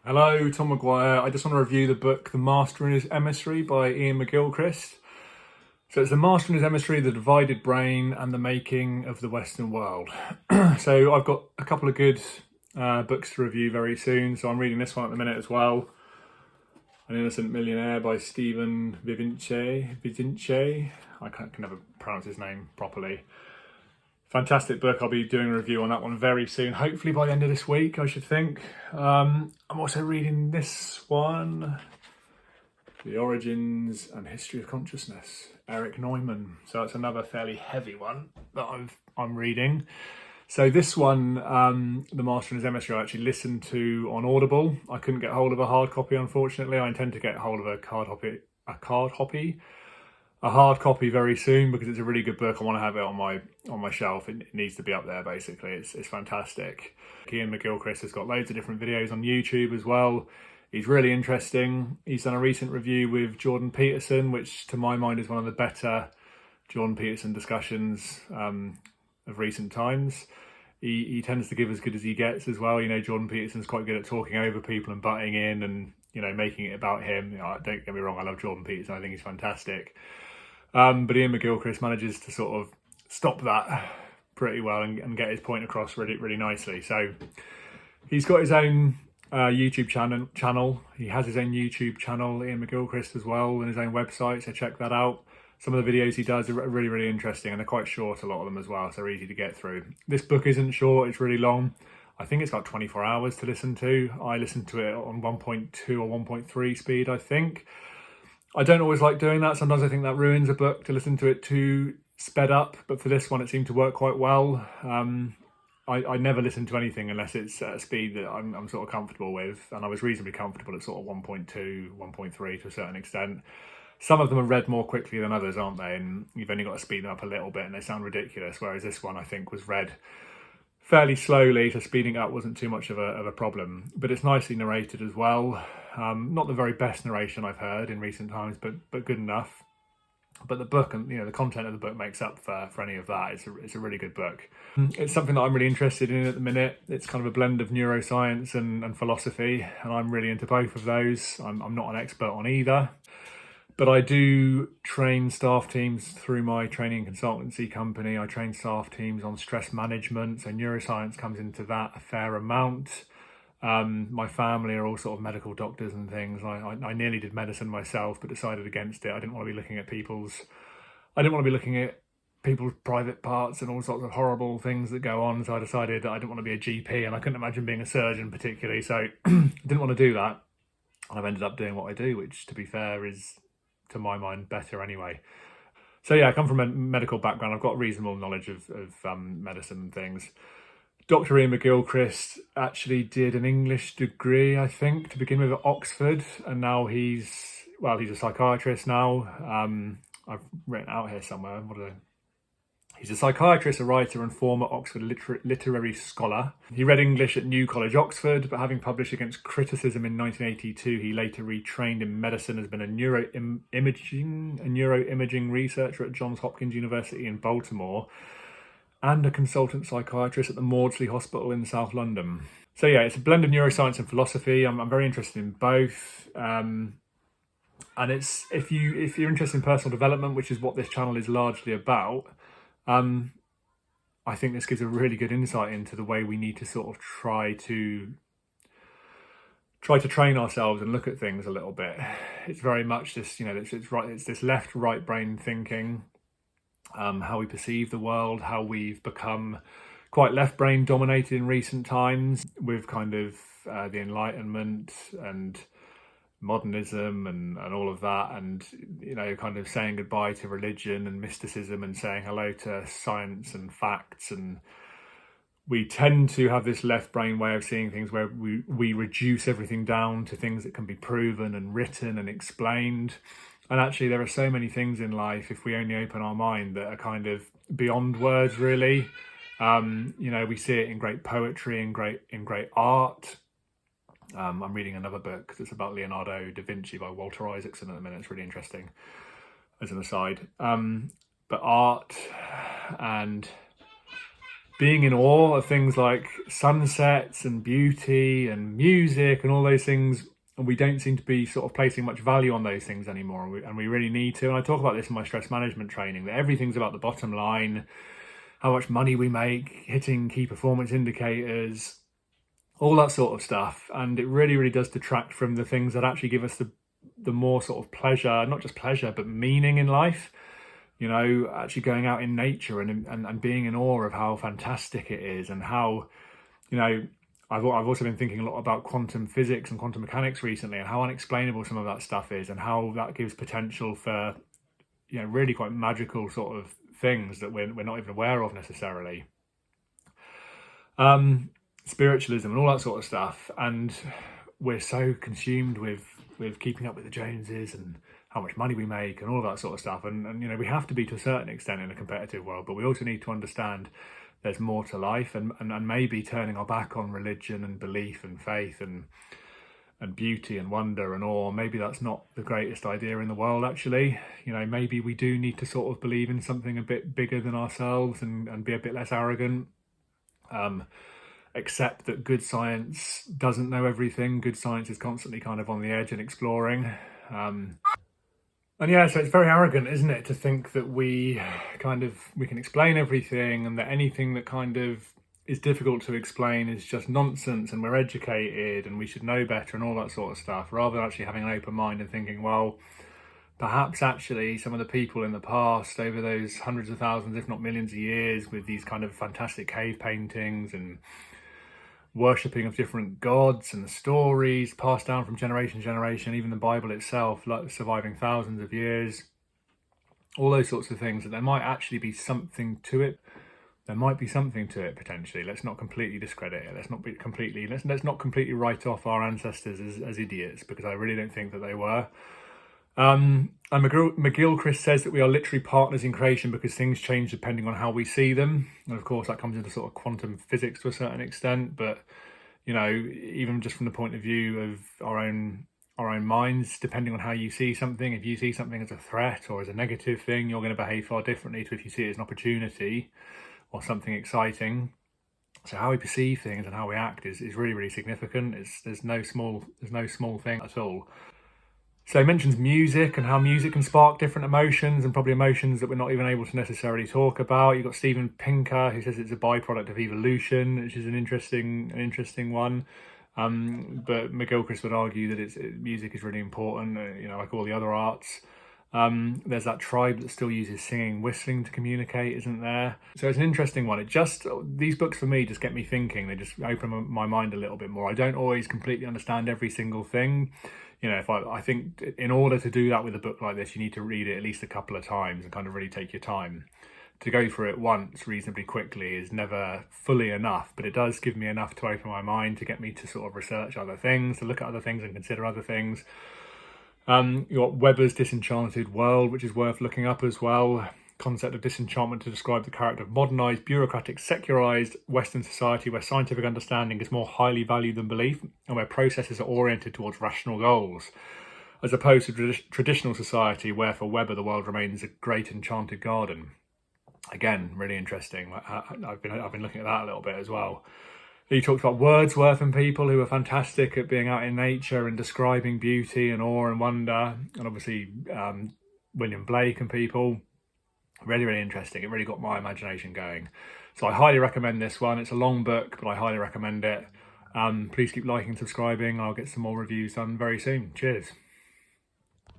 Hello, Tom Maguire. I just want to review the book The Master and His Emissary by Iain McGilchrist. So it's The Master and His Emissary, The Divided Brain and the Making of the Western World. So I've got a couple of good books to review very soon. So I'm reading this one at the minute as well. An Innocent Millionaire by Stephen Vizinche. I can never pronounce his name properly. Fantastic book. I'll be doing a review on that one very soon, hopefully by the end of this week, I should think. I'm also reading this one, The Origins and History of Consciousness, Eric Neumann. So it's another fairly heavy one that I'm reading. So this one, The Master and His Emissary, I actually listened to on Audible. I couldn't get hold of a hard copy, unfortunately. I intend to get hold of a hard copy very soon because it's a really good book. I want to have it on my shelf. It needs to be up there, basically. It's fantastic. Iain McGilchrist has got loads of different videos on YouTube as well. He's really interesting. He's done a recent review with Jordan Peterson, which to my mind is one of the better Jordan Peterson discussions of recent times. He tends to give as good as he gets as well. You know, Jordan Peterson's quite good at talking over people and butting in and, you know, making it about him. You know, don't get me wrong, I love Jordan Peterson. I think he's fantastic. But Iain McGilchrist manages to sort of stop that pretty well and get his point across really, really nicely. So he's got his own YouTube channel. He has his own YouTube channel, Iain McGilchrist, as well, and his own website. So check that out. Some of the videos he does are really, really interesting, and they're quite short, a lot of them as well, so they're easy to get through. This book isn't short, it's really long. I think it's about 24 hours to listen to. I listened to it on 1.2 or 1.3 speed, I think. I don't always like doing that. Sometimes I think that ruins a book to listen to it too sped up, but for this one it seemed to work quite well. I never listen to anything unless it's at a speed that I'm sort of comfortable with, and I was reasonably comfortable at sort of 1.2, 1.3 to a certain extent. Some of them are read more quickly than others, aren't they? And you've only got to speed them up a little bit and they sound ridiculous, whereas this one I think was read fairly slowly, so speeding up wasn't too much of a problem. But it's nicely narrated as well. Not the very best narration I've heard in recent times, but good enough. But the book and, you know, the content of the book makes up for any of that. It's a really good book. It's something that I'm really interested in at the minute. It's kind of a blend of neuroscience and philosophy, and I'm really into both of those. I'm not an expert on either, but I do train staff teams through my training consultancy company. I train staff teams on stress management, so neuroscience comes into that a fair amount. My family are all sort of medical doctors and things. I nearly did medicine myself, but decided against it. I didn't want to be looking at people's private parts and all sorts of horrible things that go on. So I decided that I didn't want to be a GP, and I couldn't imagine being a surgeon particularly. So I didn't want to do that. And I've ended up doing what I do, which, to be fair, is, to my mind, better anyway. So yeah, I come from a medical background. I've got reasonable knowledge of medicine and things. Dr. Iain McGilchrist actually did an English degree, I think, to begin with at Oxford, and now he's a psychiatrist now. I've written out here somewhere. He's a psychiatrist, a writer, and former Oxford literary scholar. He read English at New College, Oxford, but having published against criticism in 1982, he later retrained in medicine, has been a neuroimaging researcher at Johns Hopkins University in Baltimore, and a consultant psychiatrist at the Maudsley Hospital in South London. So yeah, it's a blend of neuroscience and philosophy. I'm very interested in both. And it's if you're interested in personal development, which is what this channel is largely about, I think this gives a really good insight into the way we need to sort of try to train ourselves and look at things a little bit. It's very much this, you know, it's this left-right brain thinking, how we perceive the world, how we've become quite left-brain dominated in recent times with kind of the Enlightenment and modernism and all of that, and, you know, kind of saying goodbye to religion and mysticism and saying hello to science and facts. And we tend to have this left brain way of seeing things where we reduce everything down to things that can be proven and written and explained. And actually there are so many things in life, if we only open our mind, that are kind of beyond words, really. You know, we see it in great poetry and in great art. I'm reading another book that's about Leonardo da Vinci by Walter Isaacson at the minute. It's really interesting, as an aside. But art and being in awe of things like sunsets and beauty and music and all those things. And we don't seem to be sort of placing much value on those things anymore. And we really need to. And I talk about this in my stress management training, that everything's about the bottom line, how much money we make, hitting key performance indicators, all that sort of stuff. And it really, really does detract from the things that actually give us the more sort of pleasure, not just pleasure, but meaning in life. You know, actually going out in nature and being in awe of how fantastic it is, and how, you know, I've also been thinking a lot about quantum physics and quantum mechanics recently, and how unexplainable some of that stuff is, and how that gives potential for, you know, really quite magical sort of things that we're not even aware of necessarily. Spiritualism and all that sort of stuff, and we're so consumed with keeping up with the Joneses and how much money we make and all that sort of stuff. And you know, we have to be to a certain extent in a competitive world, but we also need to understand there's more to life, and maybe turning our back on religion and belief and faith and beauty and wonder and awe, maybe that's not the greatest idea in the world, actually. You know, maybe we do need to sort of believe in something a bit bigger than ourselves and be a bit less arrogant. Accept that good science doesn't know everything. Good science is constantly kind of on the edge and exploring. And yeah, so it's very arrogant, isn't it, to think that we can explain everything, and that anything that kind of is difficult to explain is just nonsense, and we're educated and we should know better and all that sort of stuff, rather than actually having an open mind and thinking, well, perhaps actually some of the people in the past, over those hundreds of thousands, if not millions of years, with these kind of fantastic cave paintings and worshipping of different gods and the stories passed down from generation to generation, even the Bible itself, like surviving thousands of years, all those sorts of things, that there might actually be something to it. There might be something to it potentially. Let's not completely discredit it. Let's not completely write off our ancestors as idiots, because I really don't think that they were. And McGilchrist says that we are literally partners in creation because things change depending on how we see them. And of course, that comes into sort of quantum physics to a certain extent. But, you know, even just from the point of view of our own minds, depending on how you see something, if you see something as a threat or as a negative thing, you're going to behave far differently to if you see it as an opportunity or something exciting. So how we perceive things and how we act is really, really significant. There's no small thing at all. So he mentions music and how music can spark different emotions, and probably emotions that we're not even able to necessarily talk about. You've got Steven Pinker, who says it's a byproduct of evolution, which is an interesting one. But McGilchrist would argue that music is really important, you know, like all the other arts. There's that tribe that still uses singing, whistling to communicate, isn't there? So it's an interesting one. These books for me just get me thinking. They just open my mind a little bit more. I don't always completely understand every single thing. You know, I think in order to do that with a book like this, you need to read it at least a couple of times and kind of really take your time. To go through it once reasonably quickly is never fully enough, but it does give me enough to open my mind, to get me to sort of research other things, to look at other things and consider other things. You've got Weber's Disenchanted World, which is worth looking up as well. Concept of disenchantment to describe the character of modernised, bureaucratic, secularised Western society where scientific understanding is more highly valued than belief, and where processes are oriented towards rational goals, as opposed to traditional society where for Weber the world remains a great enchanted garden. Again, really interesting. I've been looking at that a little bit as well. He talks about Wordsworth and people who are fantastic at being out in nature and describing beauty and awe and wonder, and obviously William Blake and people. Really, really interesting. It really got my imagination going. So I highly recommend this one. It's a long book, but I highly recommend it. Please keep liking and subscribing. I'll get some more reviews done very soon. Cheers.